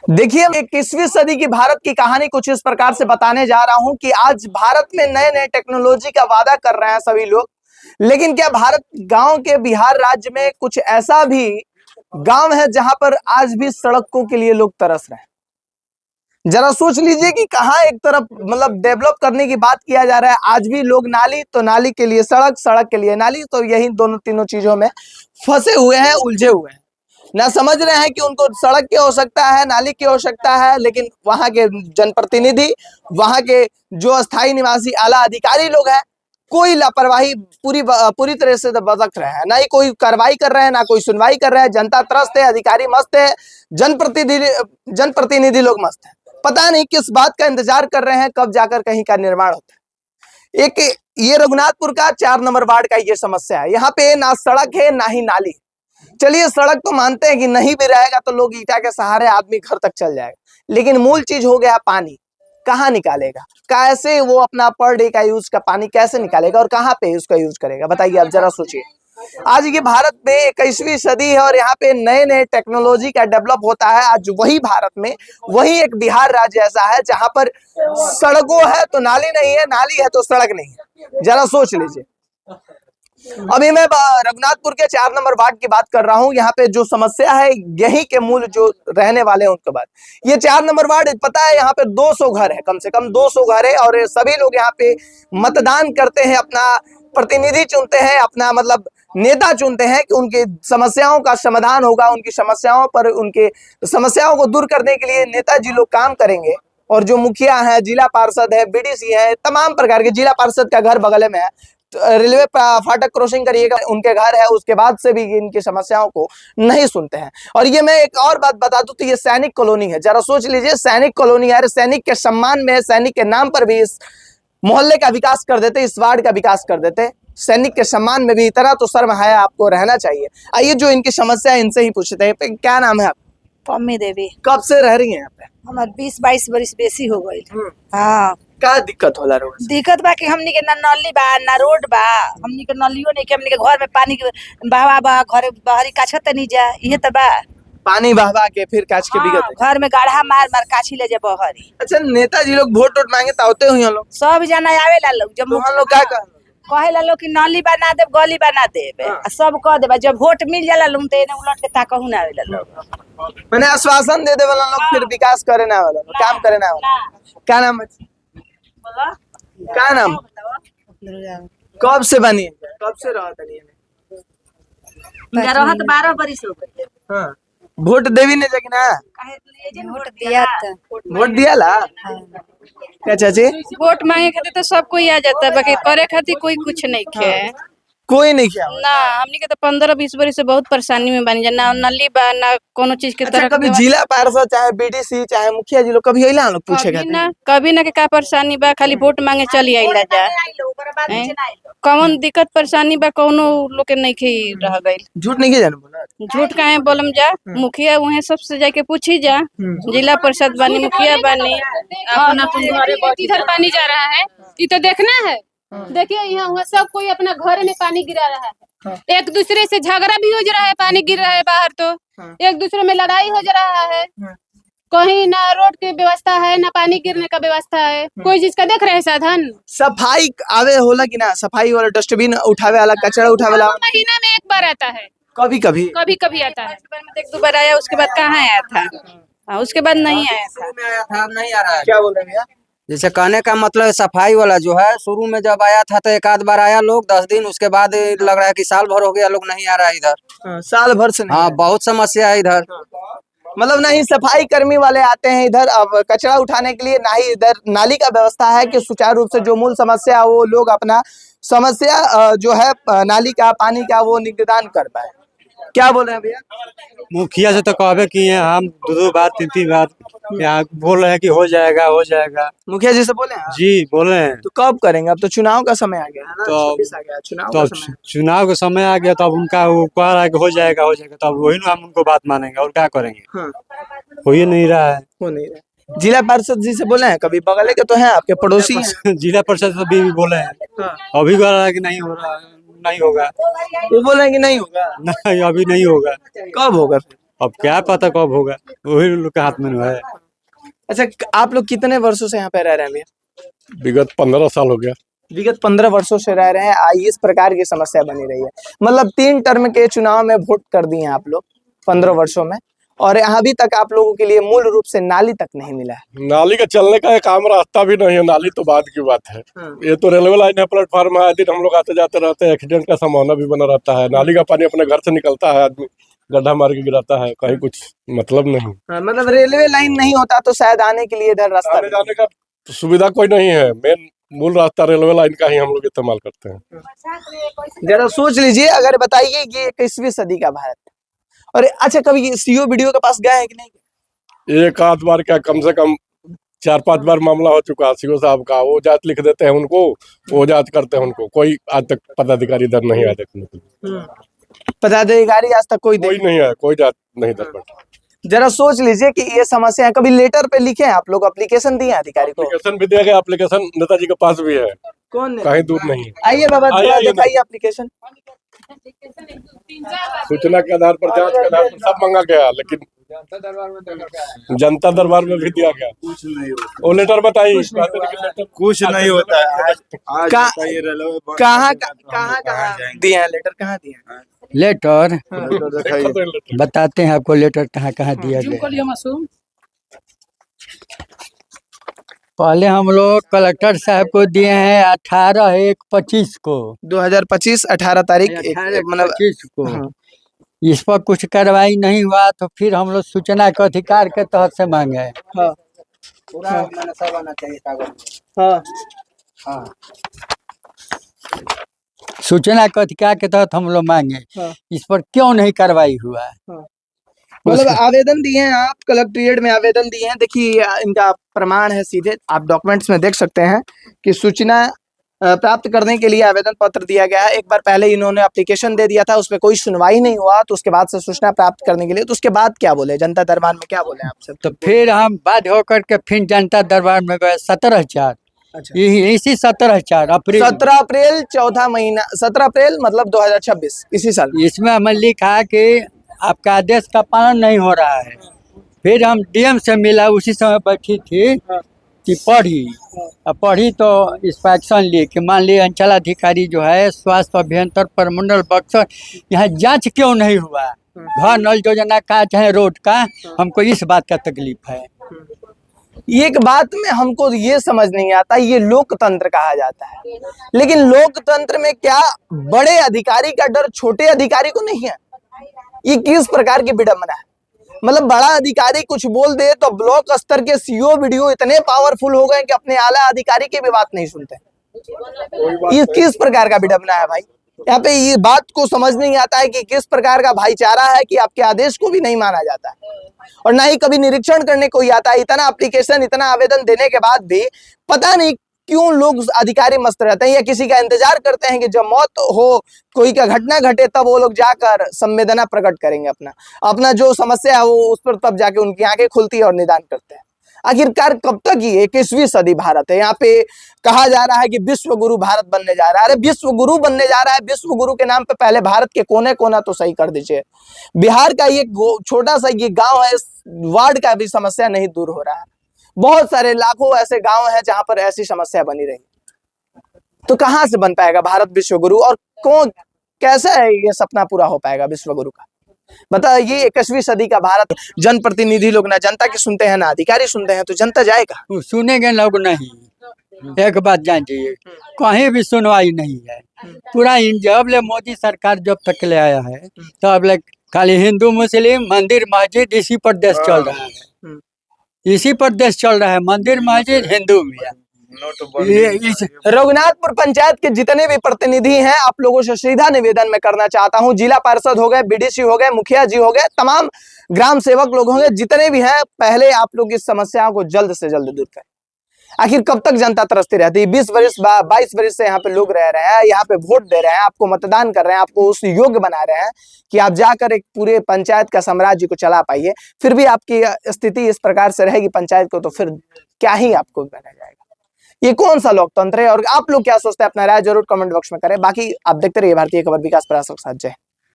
देखिए, 21वीं सदी की भारत की कहानी कुछ इस प्रकार से बताने जा रहा हूं कि आज भारत में नए नए टेक्नोलॉजी का वादा कर रहे हैं सभी लोग। लेकिन क्या भारत गांव के बिहार राज्य में कुछ ऐसा भी गांव है जहां पर आज भी सड़कों के लिए लोग तरस रहे हैं? जरा सोच लीजिए कि कहां एक तरफ मतलब डेवलप करने की बात किया जा रहा है, आज भी लोग नाली तो नाली के लिए सड़क, सड़क के लिए नाली, तो यही दोनों तीनों चीजों में फंसे हुए हैं, उलझे हुए हैं। ना समझ रहे हैं कि उनको सड़क की आवश्यकता है, नाली की आवश्यकता है, लेकिन वहां के जनप्रतिनिधि, वहां के जो अस्थायी निवासी आला अधिकारी लोग हैं, कोई लापरवाही पूरी तरह से बरत रहे हैं। ना ही कोई कार्रवाई कर रहे हैं, ना कोई सुनवाई कर रहे हैं। जनता त्रस्त है, अधिकारी मस्त है, जनप्रतिनिधि लोग मस्त है। पता नहीं किस बात का इंतजार कर रहे हैं, कब जाकर कहीं का निर्माण होता है। एक ये रघुनाथपुर का 4 नंबर वार्ड का ये समस्या है। यहाँ पे ना सड़क है, ना ही नाली। चलिए, सड़क तो मानते हैं कि नहीं भी रहेगा तो लोग ईटा के सहारे आदमी घर तक चल जाएगा, लेकिन मूल चीज हो गया पानी। कहाँ निकालेगा, कैसे वो अपना पर डे का यूज का पानी कैसे निकालेगा और कहाँ पे उसका यूज करेगा? बताइए, आप जरा सोचिए। आज ये भारत में 21वीं सदी है और यहाँ पे नए नए टेक्नोलॉजी का डेवलप होता है। आज वही भारत में वही एक बिहार राज्य ऐसा है जहां पर सड़कों है तो नाली नहीं है, नाली है तो सड़क नहीं है। जरा सोच लीजिए। अभी मैं रघुनाथपुर के 4 नंबर वार्ड की बात कर रहा हूँ। यहाँ पे जो समस्या है, यही के मूल जो रहने वाले हैं उनके बाद ये 4 नंबर वार्ड, पता है यहाँ पे 200 घर है, कम से कम 200 घर है। और सभी लोग यहाँ पे मतदान करते हैं, अपना प्रतिनिधि चुनते हैं, अपना मतलब नेता चुनते हैं कि उनकी समस्याओं का समाधान होगा, उनकी समस्याओं पर, उनके समस्याओं को दूर करने के लिए नेताजी लोग काम करेंगे। और जो मुखिया है, जिला पार्षद है, बीडीसी है, तमाम प्रकार के, जिला पार्षद का घर बगल में है, रेलवे फाटक क्रॉसिंग करिएगा, उनके घर है, उसके बाद से भी इनकी समस्याओं को नहीं सुनते हैं। और ये मैं एक और बात बता दूं तो ये सैनिक कॉलोनी है। जरा सोच लीजिए, सैनिक कॉलोनी है, सैनिक के सम्मान में, सैनिक के नाम पर भी इस मोहल्ले का विकास कर देते, इस वार्ड का विकास कर देते। सैनिक के सम्मान में भी इतना तो शर्म है आपको रहना चाहिए। आइए, जो इनकी समस्या है इनसे ही पूछते हैं। क्या नाम है आप? पम्मी देवी। कब से रह रही हैं यहाँ पे? हमार 20-22 बरिस बेसी हो गई। हाँ, का दिक्कत होला रोड से? दिक्कत बा कि हमनी के ना नली बा ना रोड बा, हमनी के नलियो नहीं के, हमनी के घर में पानी के बहावा बा, घर बाहरी काछत नहीं जा, ये तो बा। पानी बहवा के फिर काच के बिगत है। घर में गाढ़ा मार मार काछी ले जा बहरी। अच्छा, नेताजी लोग वोट वोट मांगे तो आते हुए लोग सब जना आवेला लोग, जब तो हम लोग क्या कर कहेला लोग कि नली बना दे, गली बना दे, सब कह देबा। जब वोट मिल जाला लोग तो एने उलट के ताकहु ना आवेला लोग। मैंने आश्वासन दे दे वाला लोग फिर विकास करे ना वाला लोग, काम करे ना वाला। क्या नाम है? क्या नाम? कब से बनी है? कब से रहा था नहीं? मेरा रहत 12 बरिस हो गई। हां, वोट देवी ने जगह ना वोट दिया था। वोट दिया ला। क्या चाची? वोट मांगे खातिर तो सब कोई आ जाता है, बाकी करे खातिर कोई कुछ नहीं खे। कोई नहीं किया ना हमनी के तो 15-20 बरिस से बहुत परेशानी में बनी जा, ना नली बा ना कोनो चीज के अच्छा, तरह कभी जिला पार्षद चाहे बीडीसी चाहे मुखिया जी लोग कभी अइला लोग पूछे कभी ना के का परेशानी बा, खाली वोट मांगे चली आइला जा। कौन दिक्कत परेशानी बा कोनो लोग के नहीं खे रह गइल। झूठ नहीं के जाने बोला। झूठ काहे बोलम जा, मुखिया वहे सबसे जाके पूछी जा, जिला परिषद बानी, मुखिया बानी, अपना इधर पानी जा रहा है, ये तो देखना है। देखिए यहाँ हुआ सब कोई अपना घर में पानी गिरा रहा है, एक दूसरे से झगड़ा भी हो जा रहा है, पानी गिर रहा है बाहर, तो एक दूसरे में लड़ाई हो जा रहा है। कहीं ना रोड की व्यवस्था है, ना पानी गिरने का व्यवस्था है, कोई चीज का देख रहे हैं साधन। सफाई आवे होला कि ना? सफाई वाला डस्टबिन उठावे वाला, कचरा उठावे वाला महीना में एक बार आता है, कभी कभी कभी कभी आता है। एक दो बार आया, उसके बाद कहाँ आया था, उसके बाद नहीं आया था। नहीं आ रहा है। क्या बोल रहे हैं भैया? जैसे कहने का मतलब सफाई वाला जो है, शुरू में जब आया था तो एक आध बार आया लोग 10 दिन, उसके बाद लग रहा है कि साल भर हो गया लोग नहीं आ रहा है इधर। साल भर से नहीं? हाँ, बहुत समस्या है इधर। मतलब ना ही सफाई कर्मी वाले आते हैं इधर अब कचरा उठाने के लिए, ना ही इधर नाली का व्यवस्था है कि सुचारू रूप से जो मूल समस्या वो लोग अपना समस्या जो है नाली का, पानी का, वो निदान कर पाए। क्या बोल रहे हैं भैया? मुखिया से तो कहबे किए हैं हम, 2 बार 3 बार यहाँ बोल रहे हैं कि हो जाएगा हो जाएगा। मुखिया जी से बोले हैं? जी बोले हैं। तो कब करेंगे? अब तो चुनाव का समय आ गया है ना, तो 26 आ गया चुनाव तो का समय। चुनाव का समय आ गया, तब उनका वो कह रहा है कि हो जाएगा हो जाएगा, तब वही ना हम उनको बात मानेंगे और क्या करेंगे। हाँ, हो ही नहीं रहा है। हो नहीं रहा। जिला पार्षद जी से बोले हैं कभी? बगल के तो हैं, आपके पड़ोसी हैं। जिला परिषद से भी बोले हैं, हाँ। अभी कह रहा है कि नहीं हो रहा, नहीं होगा। वो बोले हैं कि नहीं होगा। नहीं, अभी नहीं होगा। कब होगा फिर? अब क्या पता कब होगा, वही लोग के हाथ में है। अच्छा, आप लोग कितने वर्षों से यहाँ पे रह रहे हैं भैया? विगत 15 साल हो गया। विगत 15 वर्षों से रह रहे हैं, इस प्रकार की समस्या बनी रही है। मतलब 3 टर्म के चुनाव में वोट कर दिए हैं आप लोग 15 वर्षों में, और अभी तक आप लोगों के लिए मूल रूप से नाली तक नहीं मिला है। नाली का चलने का एक आम रास्ता भी नहीं है, नाली तो बाद की बात है। ये तो रेलवे लाइन है, प्लेटफॉर्म है, दिन हम लोग आते जाते रहते हैं, एक्सीडेंट का संभावना भी बना रहता है। नाली का पानी अपने घर से निकलता है, आदमी गड्ढा मार के गिराता है, कहीं कुछ मतलब नहीं। मतलब रेलवे लाइन नहीं होता तो शायद आने के लिए इधर रास्ता आने जाने का सुविधा कोई नहीं है, मेन मूल रास्ता रेलवे लाइन का ही हम लोग इस्तेमाल करते हैं। जरा सोच लीजिए, अगर बताइए ये 21वीं सदी का भारत, और अच्छा कभी सीओ वीडियो के पास गए हैं कि नहीं? एक आध बार क्या, कम से कम 4-5 बार मामला हो चुका है सीओ साहब का। वो जात लिख देते हैं उनको, वो जात करते हैं उनको, कोई आज तक पदाधिकारी इधर नहीं आया देखने के लिए। पदाधिकारी आज तक कोई नहीं है, कोई जात नहीं इधर बैठा। जरा सोच लीजिए कि ये समस्या है। कभी लेटर पे लिखे हैं आप लोग, एप्लीकेशन दिए हैं अधिकारी को? एप्लीकेशन भी दिया गया, एप्लीकेशन नेताजी के पास भी है, कौन ने? कहीं दूर नहीं है। आइए बाबा, आइए, आइए, दिखाइए एप्लीकेशन। सूचना के आधार पर, जांच के आधार पर सब मांगा गया, लेकिन जनता दरबार में भी दिया गया। वो लेटर बताइए, कुछ नहीं होता है। आज कहाँ दिए हैं लेटर? कहाँ दिए हैं लेटर बताते हैं आपको, लेटर कहाँ कहाँ दिया गया। पहले हम लोग कलेक्टर साहब को दिए हैं 18/1/25 को, 2025 18 तारीख, मतलब 25 को। इस पर कुछ कार्रवाई नहीं हुआ तो फिर हम लोग सूचना के अधिकार के तहत से मांगे। हाँ पूरा सब आना चाहिए कागज। हाँ हाँ, सूचना के अधिकार के तहत हम लोग मांगे। हाँ। इस पर क्यों नहीं कार्रवाई हुआ? मतलब आवेदन दिए हैं आप, कलेक्ट्रेट में आवेदन दिए हैं। देखिए इनका प्रमाण है, सीधे आप डॉक्यूमेंट्स में देख सकते हैं कि सूचना प्राप्त करने के लिए आवेदन पत्र दिया गया है। एक बार पहले इन्होंने एप्लीकेशन दे दिया था, उस पर कोई सुनवाई नहीं हुआ, तो उसके बाद से सूचना प्राप्त करने के लिए, तो उसके बाद क्या बोले जनता दरबार में, क्या बोले आपसे? तो फिर हम बाध्य होकर के फिर जनता दरबार में गए 17,000। अच्छा, इसी 17,000 अप्रैल 17 अप्रैल 14 महीना 17 अप्रैल मतलब 2026 इसी साल। इसमें हमने लिखा कि आपका आदेश का पालन नहीं हो रहा है। फिर हम डीएम से मिला, उसी समय बैठी थी कि पढ़ी तो इस पर एक्शन लिए कि मान लीजिए अंचलाधिकारी जो है स्वास्थ्य अभियंतर प्रमंडल बक्सर, यहाँ जांच क्यों नहीं हुआ? घर नल योजना का चाहे रोड का, हमको इस बात का तकलीफ है। एक बात में हमको ये समझ नहीं आता, ये लोकतंत्र कहा जाता है, लेकिन लोकतंत्र में क्या बड़े अधिकारी का डर छोटे अधिकारी को नहीं है? ये किस प्रकार की विडंबना है? मतलब बड़ा अधिकारी कुछ बोल दे तो ब्लॉक स्तर के सीओ वीडियो इतने पावरफुल हो गए कि अपने आला अधिकारी की भी बात नहीं सुनते। ये किस प्रकार का विडंबना है भाई? यहाँ पे ये बात को समझ नहीं आता है कि किस प्रकार का भाईचारा है कि आपके आदेश को भी नहीं माना जाता है, और ना ही कभी निरीक्षण करने कोई आता है। इतना एप्लीकेशन, इतना आवेदन देने के बाद भी पता नहीं क्यों लोग अधिकारी मस्त रहते हैं, या किसी का इंतजार करते हैं कि जब मौत हो, कोई का घटना घटे, तब वो लोग जाकर संवेदना प्रकट करेंगे, अपना जो समस्या है वो उस पर तब जाके उनकी आंखें खुलती है और निदान करते हैं। आखिरकार कब तक ये 21वीं सदी भारत है? यहाँ पे कहा जा रहा है कि विश्व गुरु भारत बनने जा रहा है। अरे विश्व गुरु बनने जा रहा है, विश्व गुरु के नाम पे पहले भारत के कोने कोना तो सही कर दीजिए। बिहार का ये छोटा सा ये गांव है, इस वार्ड का भी समस्या नहीं दूर हो रहा है। बहुत सारे लाखों ऐसे गांव हैं जहां पर ऐसी समस्या बनी रही, तो कहां से बन पाएगा भारत विश्व गुरु, और कौन कैसे है ये सपना पूरा हो पाएगा विश्व गुरु का? बताइए, ये 21वीं सदी का भारत, जनप्रतिनिधि लोग ना जनता की सुनते हैं, ना अधिकारी सुनते हैं, तो जनता जाएगा? सुनेंगे लोग नहीं। एक बात जानिए, कहीं भी सुनवाई नहीं है। पूरा जब ले मोदी सरकार जब तक ले आया है, तब ले खाली हिंदू मुस्लिम मंदिर मस्जिद इसी पर देश चल रहा है, इसी पर देश चल रहा है, मंदिर मस्जिद हिंदू में। रघुनाथपुर पंचायत के जितने भी प्रतिनिधि हैं, आप लोगों से सीधा निवेदन मैं करना चाहता हूं, जिला पार्षद हो गए, बीडीसी हो गए, मुखिया जी हो गए, तमाम ग्राम सेवक लोग होंगे, जितने भी हैं, पहले आप लोग इस समस्या को जल्द से जल्द दूर करें। आखिर कब तक जनता तरसती रहती है? 22 वर्ष से यहाँ पे लोग रह रहे हैं, यहाँ पे वोट दे रहे हैं, आपको मतदान कर रहे हैं, आपको उस योग्य बना रहे हैं कि आप जाकर एक पूरे पंचायत का साम्राज्य को चला पाइए, फिर भी आपकी स्थिति इस प्रकार से रहेगी पंचायत को, तो फिर क्या ही आपको बना जाएगा? ये कौन सा लोकतंत्र है? और आप लोग क्या सोचते हैं? अपना राय जरूर कमेंट बॉक्स में करें। बाकी आप देखते रहिए भारतीय खबर, विकास प्रयासों के साथ। जय।